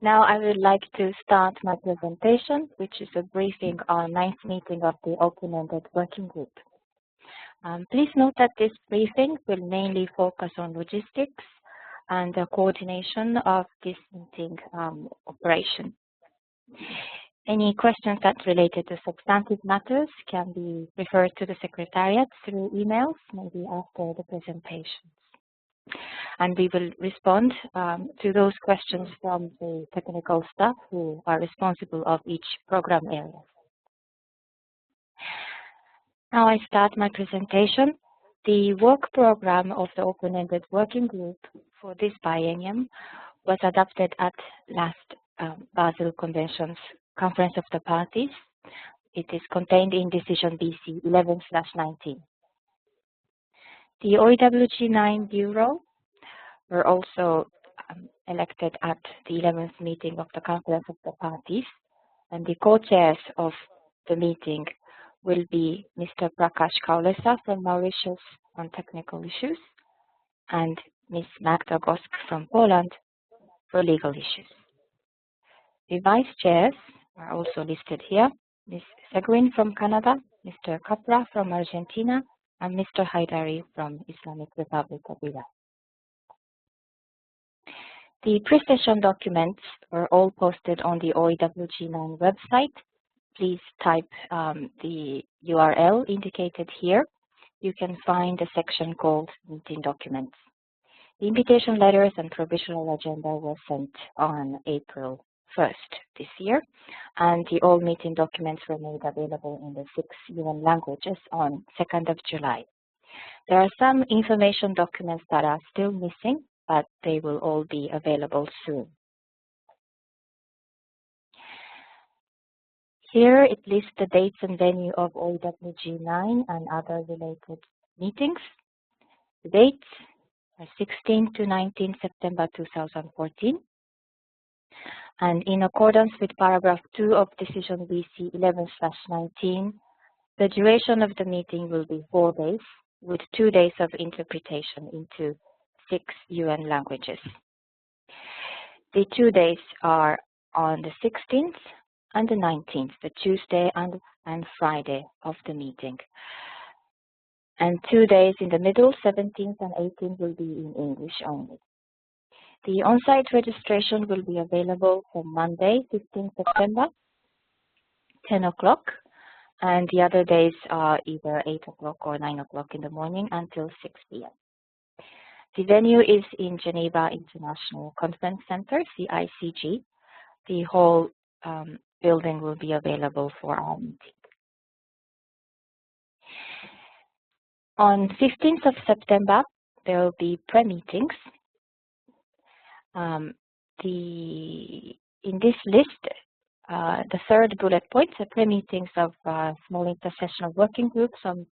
Now I would like to start my presentation, which is a briefing on 9th meeting of the Open-Ended Working Group. Please note that this briefing will mainly focus on logistics and the coordination of this meeting operation. Any questions that related to substantive matters can be referred to the Secretariat through emails, maybe after the presentations. And we will respond to those questions from the technical staff who are responsible of each program area. Now I start my presentation. The work program of the Open-Ended Working Group for this biennium was adopted at last Basel Convention's Conference of the Parties. It is contained in Decision BC 11/19. The OEWG9 Bureau were also elected at the 11th meeting of the Conference of the Parties, and the co-chairs of the meeting will be Mr. Prakash Kaulesa from Mauritius on technical issues and Ms. Magda Gosk from Poland for legal issues. The vice chairs are also listed here, Ms. Seguin from Canada, Mr. Capra from Argentina, and Mr. Haidari from Islamic Republic of Iran. The pre-session documents were all posted on the OEWG9 website. Please type the URL indicated here. You can find a section called Meeting Documents. The invitation letters and provisional agenda were sent on April 1st this year, and the all meeting documents were made available in the 6 UN languages on 2nd of July. There are some information documents that are still missing, but they will all be available soon. Here it lists the dates and venue of OEWG9 and other related meetings. The dates are 16 to 19 September 2014. And in accordance with paragraph 2 of Decision BC 11/19, the duration of the meeting will be 4 days, with 2 days of interpretation into 6 UN languages. The 2 days are on the 16th and the 19th, the Tuesday and Friday of the meeting. And 2 days in the middle, 17th and 18th, will be in English only. The on-site registration will be available from Monday, 15 September, 10 o'clock, and the other days are either 8 o'clock or 9 o'clock in the morning until 6 p.m. The venue is in Geneva International Conference Center, CICG. The whole building will be available for our meeting. On 15th of September, there will be pre-meetings. In this list, the third bullet point, the pre-meetings of small intersessional working groups on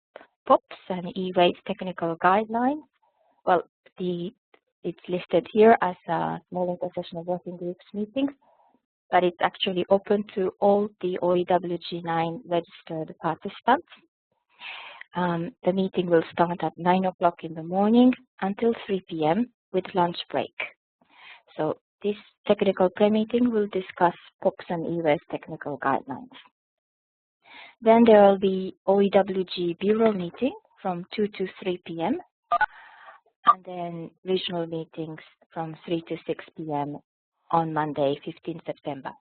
POPs and E-waste technical guidelines. Well, it's listed here as small intersessional working groups meetings, but it's actually open to all the OEWG9 registered participants. The meeting will start at 9 o'clock in the morning until 3 p.m. with lunch break. So this technical pre-meeting will discuss POPs and E-waste technical guidelines. Then there will be OEWG Bureau meeting from 2 to 3 p.m. and then regional meetings from 3 to 6 p.m. on Monday, 15 September.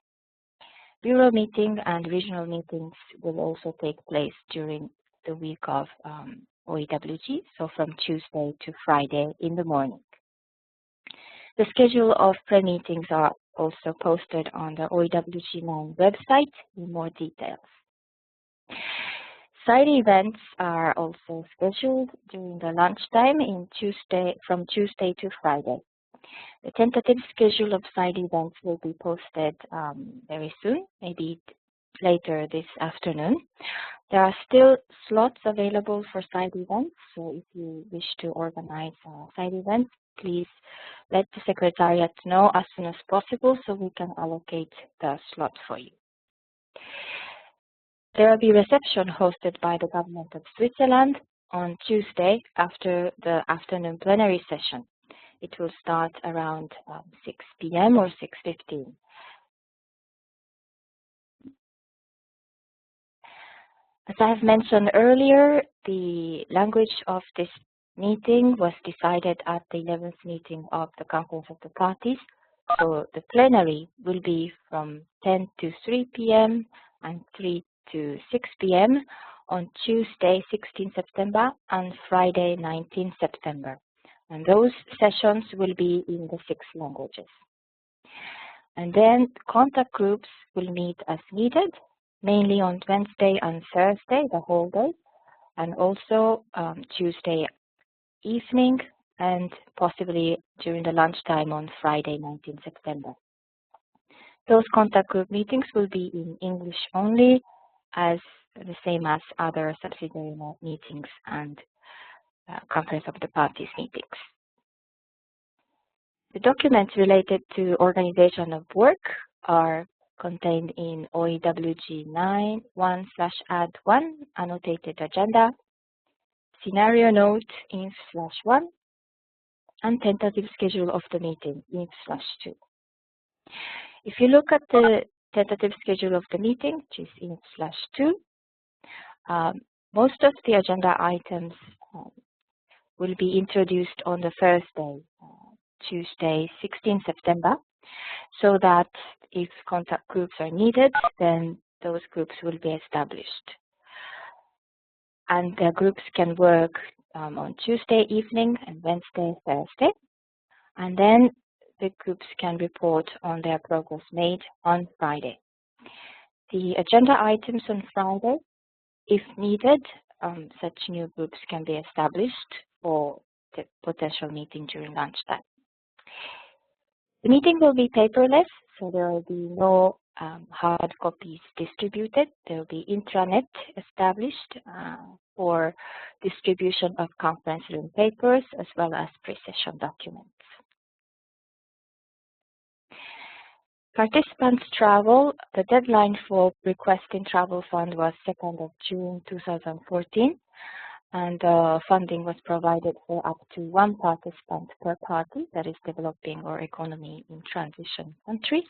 Bureau meeting and regional meetings will also take place during the week of OEWG, so from Tuesday to Friday in the morning. The schedule of pre-meetings are also posted on the OEWG9 website in more details. Side events are also scheduled during the lunchtime from Tuesday to Friday. The tentative schedule of side events will be posted very soon, maybe later this afternoon. There are still slots available for side events, so if you wish to organize side events, please let the Secretariat know as soon as possible so we can allocate the slot for you. There will be a reception hosted by the Government of Switzerland on Tuesday after the afternoon plenary session. It will start around 6 p.m. or 6:15. As I have mentioned earlier, the language of this meeting was decided at the 11th meeting of the Conference of the Parties. So the plenary will be from 10 to 3 p.m. and 3 to 6 p.m. on Tuesday, 16 September and Friday, 19 September. And those sessions will be in the 6 languages. And then contact groups will meet as needed, mainly on Wednesday and Thursday, the whole day, and also Tuesday evening and possibly during the lunchtime on Friday, 19 September. Those contact group meetings will be in English only, as the same as other subsidiary meetings and Conference of the Parties meetings. The documents related to organization of work are contained in OEWG9 1/add1 annotated agenda, scenario note INF/1, and tentative schedule of the meeting INF/2. If you look at the tentative schedule of the meeting, which is INF/2, most of the agenda items will be introduced on the first day, Tuesday, 16 September, so that if contact groups are needed, then those groups will be established. And the groups can work on Tuesday evening and Wednesday, Thursday, and then the groups can report on their progress made on Friday. The agenda items on Friday, if needed, such new groups can be established for the potential meeting during lunchtime. The meeting will be paperless, so there will be no hard copies distributed. There will be intranet established for distribution of conference room papers as well as pre-session documents. Participants' travel, the deadline for requesting travel fund was 2nd of June 2014, and funding was provided for up to 1 participant per party that is developing or economy in transition countries.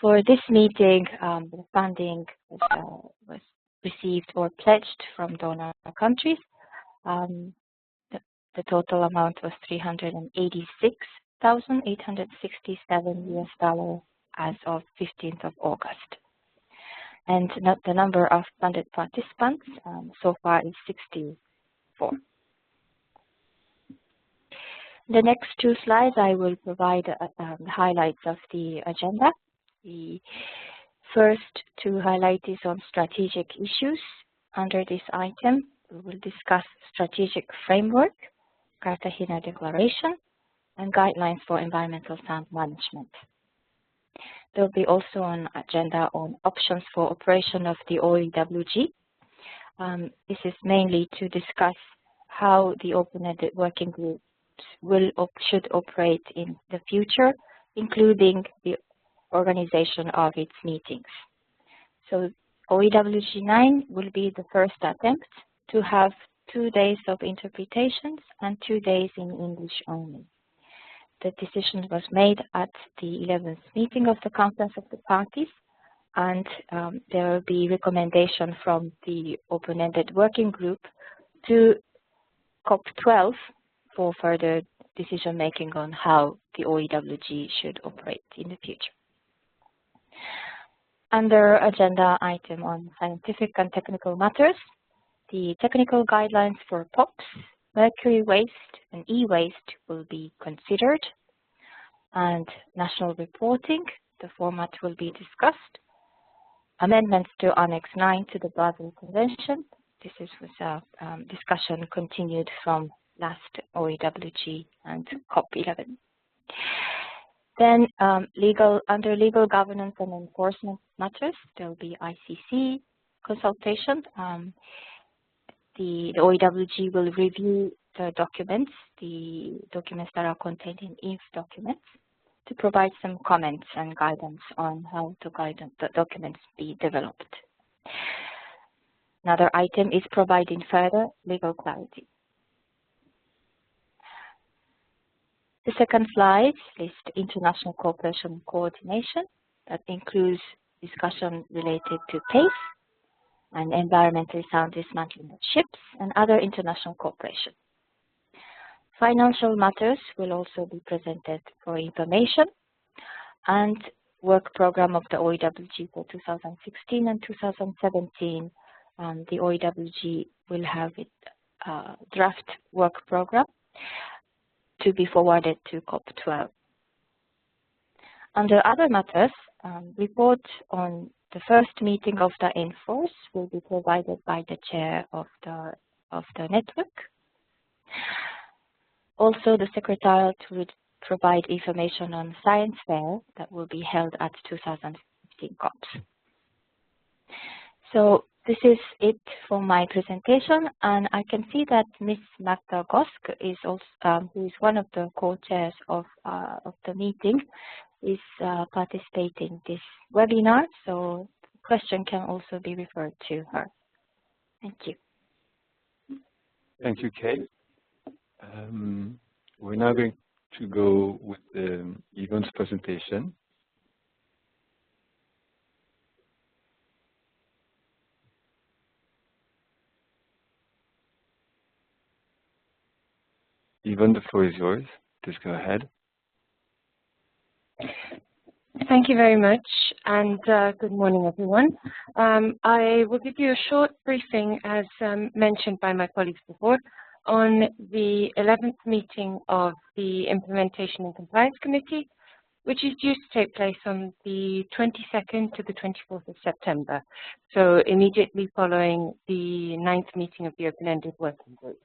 For this meeting, the funding was received or pledged from donor countries. The total amount was $386,867 as of 15th of August. And the number of funded participants so far is 64. The next 2 slides, I will provide highlights of the agenda. The first to highlight is on strategic issues. Under this item, we will discuss strategic framework, Cartagena Declaration, and guidelines for environmental sound management. There will be also an agenda on options for operation of the OEWG. This is mainly to discuss how the open-ended working groups should operate in the future, including the organization of its meetings. So OEWG9 will be the first attempt to have 2 days of interpretations and 2 days in English only. The decision was made at the 11th meeting of the Conference of the Parties, and there will be recommendation from the open-ended working group to COP12 for further decision-making on how the OEWG should operate in the future. Under agenda item on scientific and technical matters, the technical guidelines for POPs, mercury waste, and e-waste will be considered, and national reporting, the format will be discussed. Amendments to Annex 9 to the Basel Convention, this was a discussion continued from last OEWG and COP11. Then under legal governance and enforcement matters, there will be ICC consultation. The OEWG will review the documents that are contained in INF documents, to provide some comments and guidance on how the documents be developed. Another item is providing further legal clarity. The second slide lists international cooperation and coordination that includes discussion related to PACE, and environmentally sound dismantling of ships, and other international cooperation. Financial matters will also be presented for information, and work program of the OEWG for 2016 and 2017. The OEWG will have its draft work program to be forwarded to COP12. Under other matters, report on the first meeting of the INFORCE will be provided by the chair of the network. Also, the Secretariat would provide information on science fair that will be held at 2015 COPs. So this is it for my presentation, and I can see that Ms. Magda Gosk is also, who is one of the co-chairs of the meeting, is participating in this webinar, so the question can also be referred to her. Thank you. Thank you, Kay. We're now going to go with Yvonne's presentation. Yvonne, the floor is yours. Please go ahead. Thank you very much, and good morning, everyone. I will give you a short briefing, as mentioned by my colleagues before, on the 11th meeting of the Implementation and Compliance Committee, which is due to take place on the 22nd to the 24th of September, so immediately following the 9th meeting of the Open-Ended Working Group.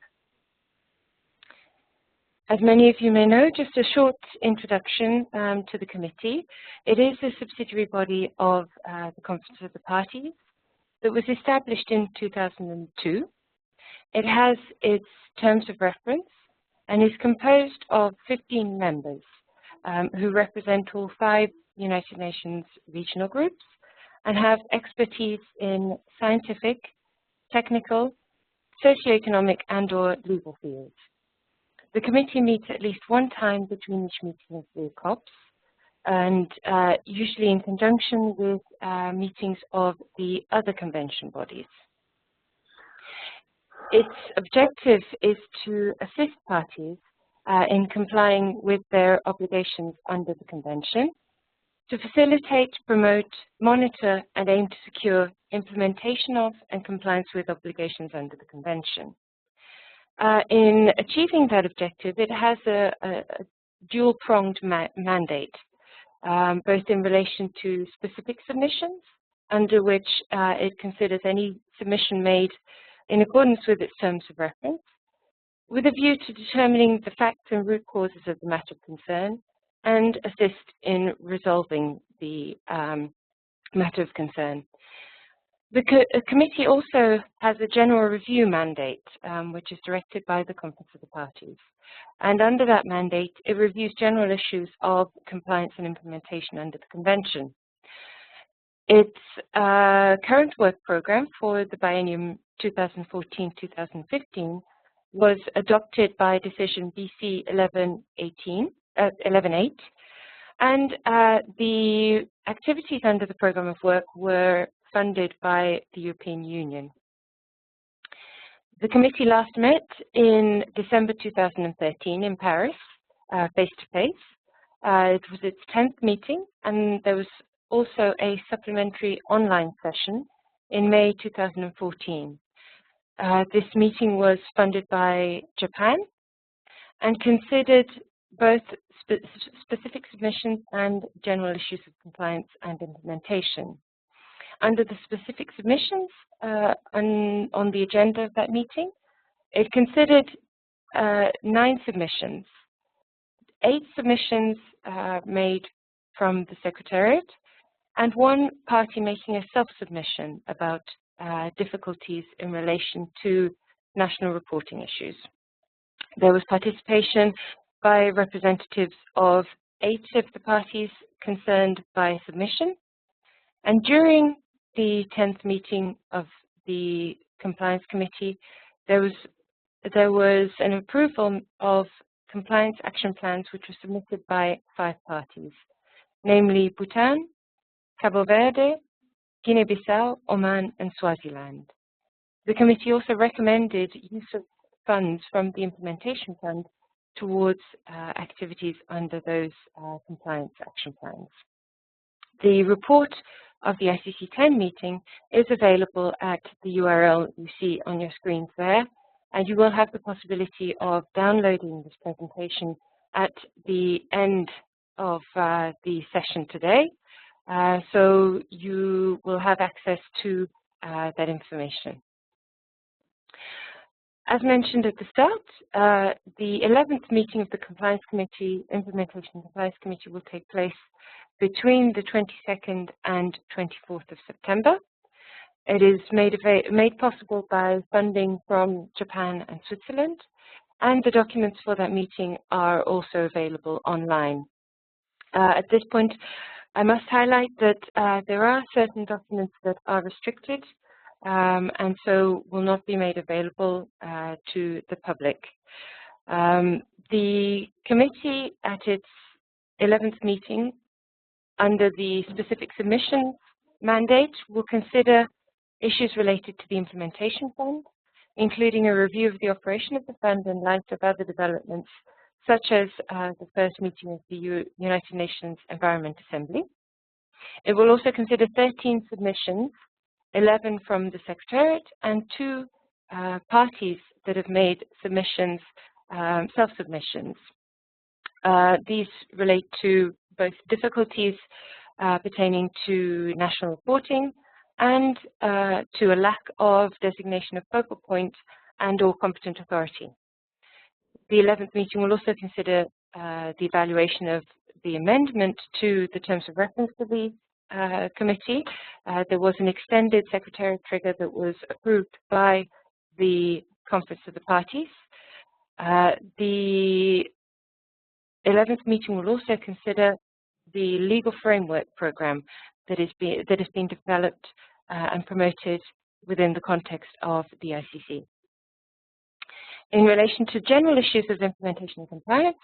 As many of you may know, just a short introduction to the committee. It is a subsidiary body of the Conference of the Parties that was established in 2002. It has its terms of reference and is composed of 15 members who represent all 5 United Nations regional groups and have expertise in scientific, technical, socioeconomic, and/or legal fields. The committee meets at least one time between each meeting of the COPs, and usually in conjunction with meetings of the other convention bodies. Its objective is to assist parties in complying with their obligations under the convention, to facilitate, promote, monitor, and aim to secure implementation of and compliance with obligations under the convention. In achieving that objective, it has a dual-pronged mandate, both in relation to specific submissions, under which it considers any submission made in accordance with its terms of reference, with a view to determining the facts and root causes of the matter of concern, and assist in resolving the matter of concern. The committee also has a general review mandate, which is directed by the Conference of the Parties. And under that mandate, it reviews general issues of compliance and implementation under the Convention. Its current work program for the biennium 2014-2015 was adopted by decision BC 11.8, and the activities under the program of work were funded by the European Union. The committee last met in December 2013 in Paris, face-to-face. It was its 10th meeting, and there was also a supplementary online session in May 2014. This meeting was funded by Japan and considered both specific submissions and general issues of compliance and implementation. Under the specific submissions on the agenda of that meeting, it considered 9 submissions, 8 submissions made from the Secretariat, and 1 party making a self-submission about difficulties in relation to national reporting issues. There was participation by representatives of 8 of the parties concerned by submission, and during the 10th meeting of the Compliance Committee, there was an approval of compliance action plans which were submitted by 5 parties, namely Bhutan, Cabo Verde, Guinea-Bissau, Oman, and Swaziland. The committee also recommended use of funds from the implementation fund towards activities under those compliance action plans. The report of the ICC 10 meeting is available at the URL you see on your screens there, and you will have the possibility of downloading this presentation at the end of the session today. So you will have access to that information. As mentioned at the start, the 11th meeting of the Compliance Committee, Implementation Compliance Committee, will take place between the 22nd and 24th of September. It is made possible by funding from Japan and Switzerland, and the documents for that meeting are also available online. At this point, I must highlight that there are certain documents that are restricted and so will not be made available to the public. The committee at its 11th meeting under the specific submissions mandate will consider issues related to the implementation fund, including a review of the operation of the fund in light of other developments, such as the first meeting of the United Nations Environment Assembly. It will also consider 13 submissions, 11 from the Secretariat, and 2 parties that have made submissions, self-submissions. These relate to both difficulties pertaining to national reporting and to a lack of designation of focal point and or competent authority. The 11th meeting will also consider the evaluation of the amendment to the terms of reference for the committee. There was an extended Secretariat trigger that was approved by the Conference of the Parties. The 11th meeting will also consider the legal framework program that is being developed and promoted within the context of the ICC. In relation to general issues of implementation and compliance,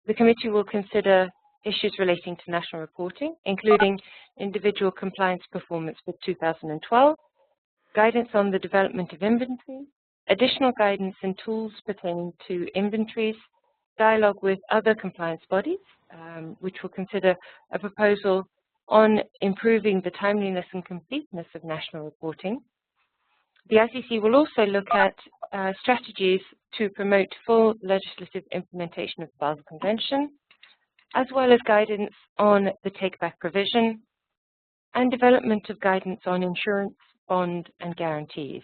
the committee will consider issues relating to national reporting, including individual compliance performance for 2012, guidance on the development of inventory, additional guidance and tools pertaining to inventories, dialogue with other compliance bodies, which will consider a proposal on improving the timeliness and completeness of national reporting. The ICC will also look at strategies to promote full legislative implementation of the Basel Convention, as well as guidance on the take-back provision and development of guidance on insurance, bond, and guarantees.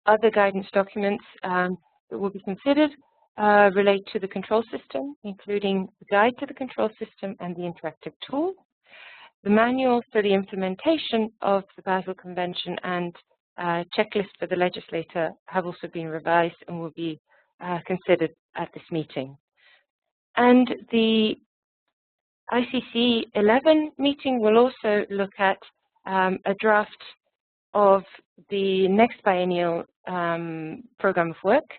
Other guidance documents that will be considered relate to the control system, including the guide to the control system and the interactive tool. The manual for the implementation of the Basel Convention and checklist for the legislator have also been revised and will be considered at this meeting. And the ICC 11 meeting will also look at a draft of the next biennial program of work,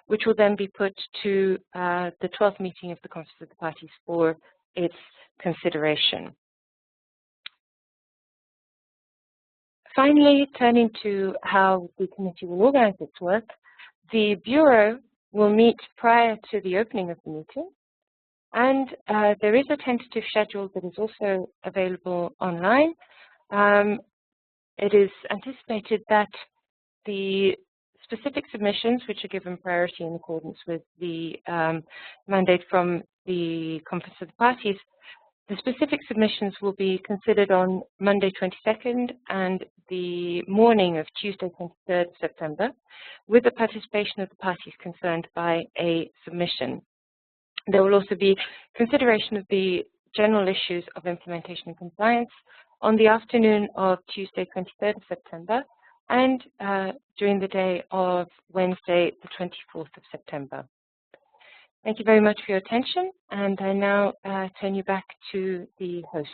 which will then be put to the 12th meeting of the Conference of the Parties for its consideration. Finally, turning to how the committee will organize its work, the Bureau will meet prior to the opening of the meeting, and there is a tentative schedule that is also available online. It is anticipated that the specific submissions, which are given priority in accordance with the mandate from the Conference of the Parties, the specific submissions will be considered on Monday 22nd and the morning of Tuesday 23rd September, with the participation of the parties concerned by a submission. There will also be consideration of the general issues of implementation and compliance on the afternoon of Tuesday 23rd of September and during the day of Wednesday the 24th of September. Thank you very much for your attention, and I now turn you back to the host.